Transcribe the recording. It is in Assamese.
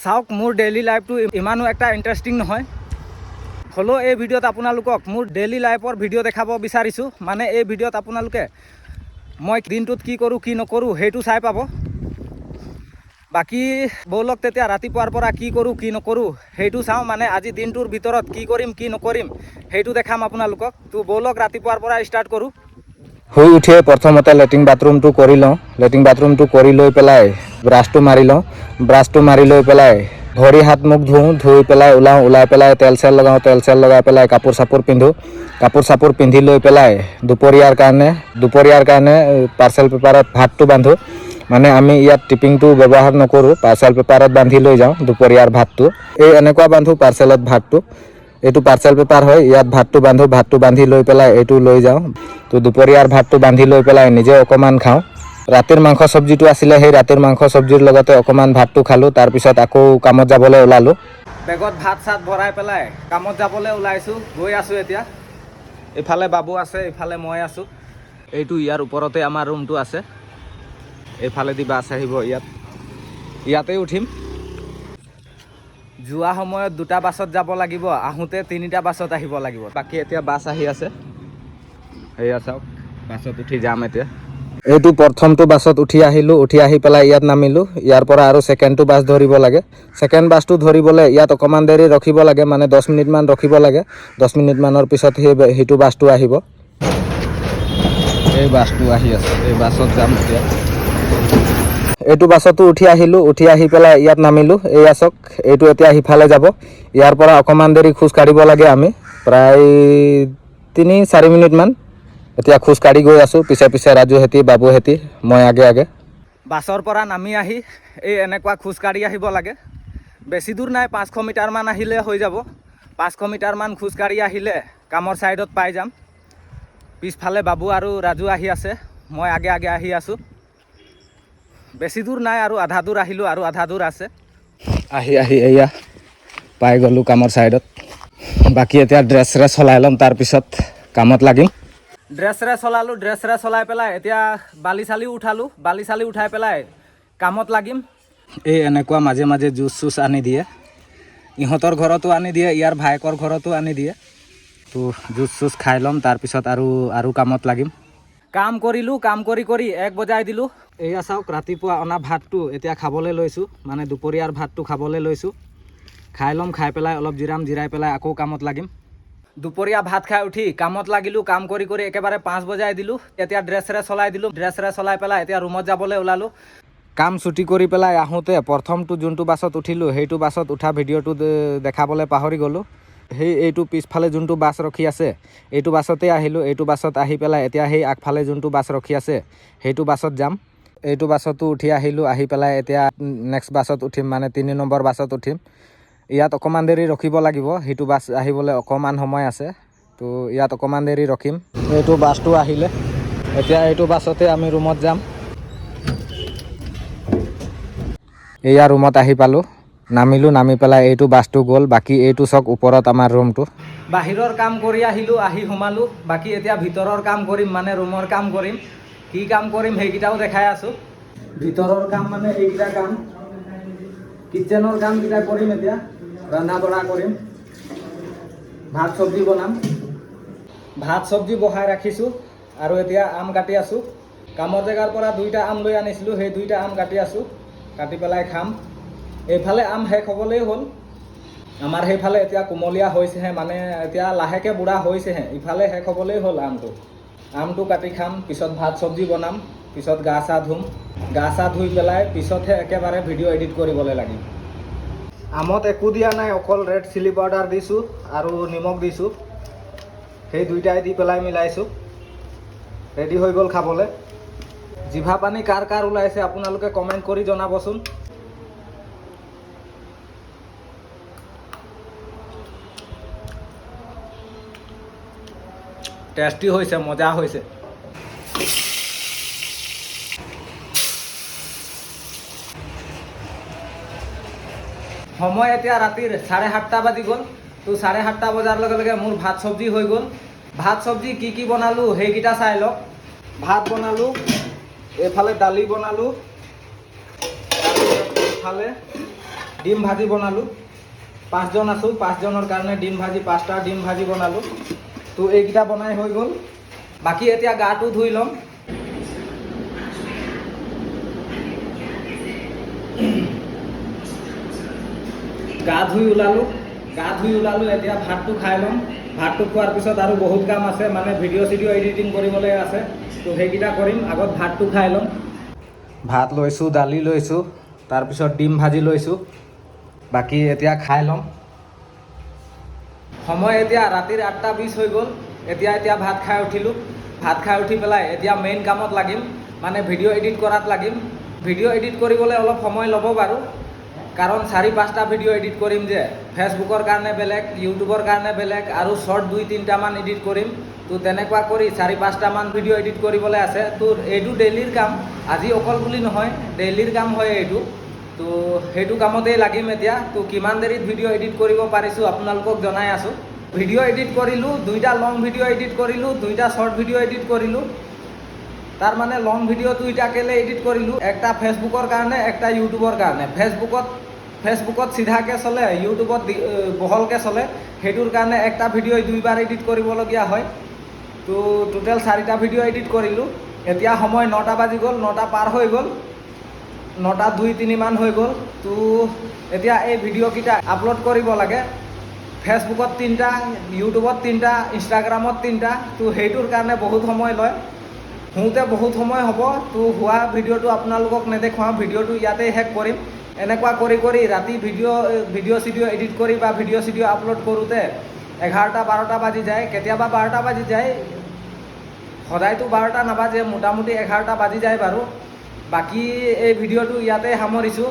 চাওক মোৰ ডেইলি লাইফটো ইমানো একটা ইণ্টাৰেষ্টিং নহয়, হ'লেও এই ভিডিঅ'ত আপোনালোকক মোৰ ডেইলি লাইফৰ ভিডিঅ' দেখাব বিচাৰিছোঁ। মানে এই ভিডিঅ'ত আপোনালোকে মই দিনটোত কি কৰোঁ কি নকৰোঁ সেইটো চাই পাব। বাকী ব'লক তেতিয়া ৰাতিপুৱাৰ পৰা কি কৰোঁ কি নকৰোঁ সেইটো চাওঁ। মানে আজি দিনটোৰ ভিতৰত কি কৰিম কি নকৰিম সেইটো দেখাম আপোনালোকক। তো ব'লক ৰাতিপুৱাৰ পৰা ষ্টাৰ্ট কৰোঁ। শুই উঠিয়ে প্ৰথমতে লেট্ৰিন বাথৰুমটো কৰি লওঁ। লেট্ৰিন বাথৰুমটো কৰি লৈ পেলাই ব্ৰাছটো মাৰি লওঁ। ব্ৰাছটো মাৰি লৈ পেলাই ভৰি হাত মুখ ধুওঁ। ধুই পেলাই ওলাই পেলাই তেল চেল লগাওঁ। তেল চেল লগাই পেলাই কাপোৰ চাপোৰ পিন্ধোঁ। কাপোৰ চাপোৰ পিন্ধি লৈ পেলাই দুপৰীয়াৰ কাৰণে পাৰ্চেল পেপাৰত ভাতটো বান্ধোঁ। মানে আমি ইয়াত টিপিংটো ব্যৱহাৰ নকৰোঁ, পাৰ্চেল পেপাৰত বান্ধি লৈ যাওঁ দুপৰীয়াৰ ভাতটো। এই এনেকুৱা বান্ধোঁ পাৰ্চেলত ভাতটো, এইটো পাৰ্চেল পেপাৰ হয়, ইয়াত ভাতটো বান্ধোঁ। ভাতটো বান্ধি লৈ পেলাই এইটো লৈ যাওঁ। তো দুপৰীয়াৰ ভাতটো বান্ধি লৈ পেলাই নিজে অকণমান খাওঁ। ৰাতিৰ মাংস চব্জিটো আছিলে, সেই ৰাতিৰ মাংস চব্জিৰ লগতে অকণমান ভাতটো খালোঁ। তাৰপিছত আকৌ কামত যাবলৈ ওলালোঁ। বেগত ভাত চাত ভৰাই পেলাই কামত যাবলৈ ওলাইছোঁ, গৈ আছোঁ এতিয়া। এইফালে বাবু আছে, এইফালে মই আছোঁ। এইটো ইয়াৰ ওপৰতে আমাৰ ৰুমটো আছে। এইফালেদি বাছ আহিব, ইয়াতেই উঠিম। যোৱা সময়ত 2টা বাছত যাব লাগিব, আহোঁতে 3টা বাছত আহিব লাগিব। বাকী এতিয়া বাছ আহি আছে, এয়া চাওক বাছত উঠি যাম এতিয়া। এইটো প্ৰথমটো বাছত উঠি আহিলোঁ। উঠি আহি পেলাই ইয়াত নামিলোঁ। ইয়াৰ পৰা আৰু ছেকেণ্ডটো বাছ ধৰিব লাগে। ছেকেণ্ড বাছটো ধৰিবলৈ ইয়াত অকণমান দেৰি ৰখিব লাগে, মানে 10 মিনিটমান ৰখিব লাগে। 10 মিনিটমানৰ পিছত সেইটো বাছটো আহিব। এই বাছটো আহি আছে, এই বাছত যাম এতিয়া। এইটো বাছতো উঠি আহিলোঁ। উঠি আহি পেলাই ইয়াত নামিলোঁ। এয়া চাওক, এইটো এতিয়া সিফালে যাব। ইয়াৰ পৰা অকণমান দেৰি খোজ কাঢ়িব লাগে আমি, প্ৰায় 3-4 মিনিটমান। এতিয়া খোজকাঢ়ি গৈ আছোঁ, পিছে পিছে ৰাজুহেঁতি বাবুহেঁতি, মই আগে। বাছৰ পৰা নামি আহি এই এনেকুৱা খোজকাঢ়ি আহিব লাগে। বেছি দূৰ নাই, 500 মিটাৰমান আহিলে হৈ যাব। 500 মিটাৰমান খোজকাঢ়ি আহিলে কামৰ ছাইডত পাই যাম। পিছফালে বাবু আৰু ৰাজু আহি আছে, মই আগে আহি আছোঁ। বেছি দূৰ নাই, আৰু আধা দূৰ আহিলোঁ, আৰু আধা দূৰ আছে। আহি এয়া পাই গ'লোঁ কামৰ ছাইডত। বাকী এতিয়া ড্ৰেছ সলাই ল'ম, তাৰপিছত কামত লাগিম। ড্ৰেছ চলালোঁ, ড্ৰেছ চলাই পেলাই এতিয়া বালি চালি উঠাই পেলাই কামত লাগিম। এই এনেকুৱা মাজে মাজে জুচ চুচ আনি দিয়ে, ইহঁতৰ ঘৰতো আনি দিয়ে, ইয়াৰ ভায়েকৰ ঘৰতো আনি দিয়ে। তো জুচ চুচ খাই ল'ম, তাৰপিছত আৰু কামত লাগিম। কাম কৰিলোঁ, কাম কৰি 1 বজাই দিলোঁ। এয়া চাওক ৰাতিপুৱা অনা ভাতটো এতিয়া খাবলৈ লৈছোঁ, মানে দুপৰীয়াৰ ভাতটো খাবলৈ লৈছোঁ। খাই ল'ম, খাই পেলাই অলপ জিৰাই পেলাই আকৌ কামত লাগিম। দুপৰীয়া ভাত খাই উঠি কামত লাগিলোঁ। কাম কৰি একেবাৰে 5 বজাই দিলোঁ। এতিয়া ড্ৰেছ চলাই দিলোঁ। ড্ৰেছ চলাই পেলাই এতিয়া ৰুমত যাবলৈ ওলালোঁ। কাম ছুটি কৰি পেলাই আহোঁতে প্ৰথমটো যোনটো বাছত উঠিলোঁ, সেইটো বাছত উঠা ভিডিঅ'টো দেখাবলৈ পাহৰি গ'লোঁ। এইটো পিছফালে যোনটো বাছ ৰখি আছে, এইটো বাছতেই আহিলোঁ। এইটো বাছত আহি পেলাই এতিয়া সেই আগফালে যোনটো বাছ ৰখি আছে সেইটো বাছত যাম। এইটো বাছতো উঠি আহিলোঁ। আহি পেলাই এতিয়া নেক্সট বাছত উঠিম, মানে 3 নম্বৰ বাছত উঠিম। ইয়াত অকণমান দেৰি ৰখিব লাগিব, সেইটো বাছ আহিবলৈ অকণমান সময় আছে। তো ইয়াত অকণমান দেৰি ৰখিম। এইটো বাছটো আহিলে, এতিয়া এইটো বাছতে আমি ৰুমত যাম। এয়া ৰুমত আহি পালোঁ, নামিলোঁ। নামি পেলাই এইটো বাছটো গ'ল। বাকী এইটো চাওক ওপৰত আমাৰ ৰুমটো। বাহিৰৰ কাম কৰি আহিলোঁ, আহি সোমালোঁ। বাকী এতিয়া ভিতৰৰ কাম কৰিম, মানে ৰুমৰ কাম কৰিম। কি কাম কৰিম সেইকেইটাও দেখাই আছোঁ। ভিতৰৰ কাম মানে এইকেইটা কাম, কিটচেনৰ কামকেইটা কৰিম। এতিয়া ৰন্ধা বঢ়া কৰিম, ভাত চব্জি বনাম। ভাত চব্জি বহাই ৰাখিছোঁ, আৰু এতিয়া আম কাটি আছোঁ। কামৰ জেগাৰ পৰা 2টা আম লৈ আনিছিলোঁ, সেই 2টা আম কাটি আছোঁ। কাটি পেলাই খাম। এইফালে আম শেষ হ'বলেই হ'ল। আমাৰ সেইফালে এতিয়া কুমলীয়া হৈছেহে, মানে এতিয়া লাহেকৈ বুঢ়া হৈছেহে। ইফালে শেষ হ'বলেই হ'ল আমটো কাটি খাম। পিছত ভাত চব্জি বনাম, পিছত গা চা ধুম। গা চা ধুই পেলাই পিছতহে একেবাৰে ভিডিঅ' এডিট কৰিবলৈ লাগিম। আমত একো দিয়া নাই, অকল ৰেড চিলি পাউডাৰ দিছোঁ আৰু নিমখ দিছোঁ। সেই 2টাই দি পেলাই মিলাইছোঁ। ৰেডি হৈ গ'ল খাবলৈ। জিভা পানী কাৰ কাৰ ওলাইছে আপোনালোকে কমেণ্ট কৰি জনাবচোন। টেষ্টি হৈছে, মজা হৈছে। সময় এতিয়া ৰাতিৰ 7:30 বাজি গ'ল। তো 7:30 বজাৰ লগে লগে মোৰ ভাত চব্জি হৈ গ'ল। ভাত চব্জি কি বনালোঁ সেইকেইটা চাই লওক। ভাত বনালোঁ, এইফালে দালি বনালোঁ, এইফালে ডিম ভাজি বনালোঁ 5জন আছোঁ 5জনৰ কাৰণে ডিম ভাজি 5টা ডিম ভাজি বনালোঁ তো এইকেইটা বনাই হৈ গ'ল বাকী এতিয়া গাটো ধুই ল'ম গা ধুই ওলালোঁ এতিয়া ভাতটো খাই ল'ম ভাতটো খোৱাৰ পিছত আৰু বহুত কাম আছে মানে ভিডিঅ' এডিটিং কৰিবলৈ আছে তো সেইকেইটা কৰিম আগত ভাতটো খাই ল'ম ভাত লৈছোঁ দালি লৈছোঁ তাৰপিছত ডিম ভাজি লৈছোঁ বাকী এতিয়া খাই ল'ম সময় এতিয়া ৰাতিৰ 8:20 হৈ গ'ল এতিয়া ভাত খাই উঠিলোঁ ভাত খাই উঠি পেলাই এতিয়া মেইন কামত লাগিম মানে ভিডিঅ' এডিট কৰাত লাগিম ভিডিঅ' এডিট কৰিবলৈ অলপ সময় ল'ব বাৰু কাৰণ 4-5টা ভিডিঅ' এডিট কৰিম যে ফেচবুকৰ কাৰণে বেলেগ ইউটিউবৰ কাৰণে বেলেগ আৰু শ্বৰ্ট 2-3টামান এডিট কৰিম তো তেনেকুৱা কৰি 4-5টামান ভিডিঅ' এডিট কৰিবলৈ আছে তো এইটো ডেইলিৰ কাম আজি অকল বুলি নহয় ডেইলিৰ কাম হয় এইটো তো সেইটো কামতেই লাগিম এতিয়া তো কিমান দেৰিত ভিডিঅ' এডিট কৰিব পাৰিছোঁ আপোনালোকক জনাই আছোঁ ভিডিঅ' এডিট কৰিলোঁ 2টা লং ভিডিঅ' এডিট কৰিলোঁ 2টা শ্বৰ্ট ভিডিঅ' এডিট কৰিলোঁ তাৰ মানে লং ভিডিঅ'টো এতিয়া কেলে এডিট কৰিলোঁ একটা ফেচবুকৰ কাৰণে একটা ইউটিউবৰ কাৰণে ফেচবুকত চিধাকৈ চলে ইউটিউবত বহলকৈ চলে সেইটোৰ কাৰণে একটা ভিডিঅ' 2বাৰ এডিট কৰিবলগীয়া হয় তো টোটেল 4টা ভিডিঅ' এডিট কৰিলোঁ এতিয়া সময় 9টা বাজি গ'ল 9টা পাৰ হৈ গ'ল 9টা 2-3 মান হৈ গ'ল তো এতিয়া এই ভিডিঅ'কেইটা আপলোড কৰিব লাগে ফেচবুকত 3টা ইউটিউবত 3টা ইনষ্টাগ্ৰামত 3টা তো সেইটোৰ কাৰণে বহুত সময় লয় শুওঁতে বহুত সময় হ'ব তো হোৱা ভিডিঅ'টো আপোনালোকক নেদেখুৱাওঁ ভিডিঅ'টো ইয়াতে শেষ কৰিম এনেকুৱা কৰি ৰাতি ভিডিঅ' এডিট কৰি বা ভিডিঅ' আপলোড কৰোঁতে 11টা-12টা বাজি যায় কেতিয়াবা 12টা বাজি যায় সদায়তো 12টা নাবাজে মোটামুটি 11টা বাজি যায় বাৰু বাকী এই ভিডিঅ'টো ইয়াতে সামৰিছোঁ